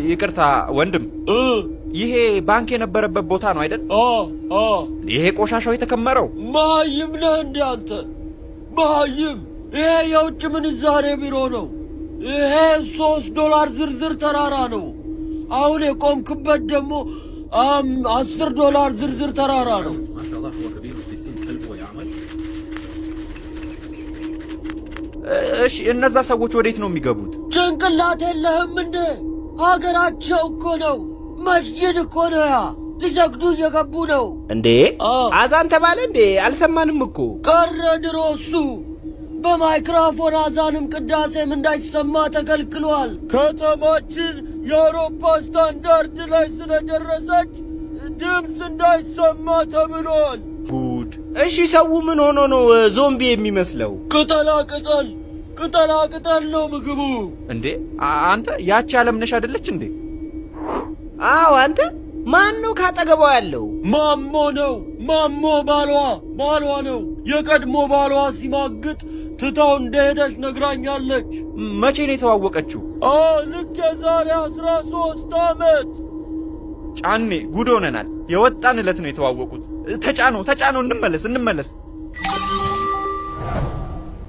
ይቅርታ ወንድም ይሄ ባንክ የነበረበት ቦታ ነው አይደል? ይሄ ቆሻሻው የተከመረው ማይም ነህ እንዴ አንተ? ማይም ይሄ የውጭ ምንዛሬ ቢሮ ነው። ይሄ $3 ዝርዝር ተራራ ነው። አሁን የቆምክበት ደግሞ $10 ዝርዝር ተራራ ነው። እሺ እነዛ ሰዎች ወዴት ነው የሚገቡት? ጭንቅላት የለህም እንዴ? ሀገራቸው እኮ ነው። መስጂድ እኮ ነው። ያ ሊሰግዱ እየገቡ ነው እንዴ? አዛን ተባለ እንዴ? አልሰማንም እኮ። ቀረ ድሮ እሱ። በማይክሮፎን አዛንም ቅዳሴም እንዳይሰማ ተከልክሏል። ከተማችን የአውሮፓ ስታንዳርድ ላይ ስለደረሰች ድምፅ እንዳይሰማ ተብሏል። ጉድ! እሺ ሰው ምን ሆኖ ነው ዞምቢ የሚመስለው? ቅጠላ ቅጠል ነው ምግቡ። እንዴ አንተ ያቺ ዓለምነሽ አይደለች እንዴ? አዎ አንተ ማን ነው ካጠገቧ ያለው? ማሞ ነው። ማሞ ባሏ ነው። የቀድሞ ባሏ ሲማግጥ ትታው እንደሄደች ነግራኛለች። መቼ ነው የተዋወቀችው? ልክ የዛሬ 13 ዓመት። ጫኔ ጉድ ሆነናል። የወጣን ዕለት ነው የተዋወቁት። ተጫነው እንመለስ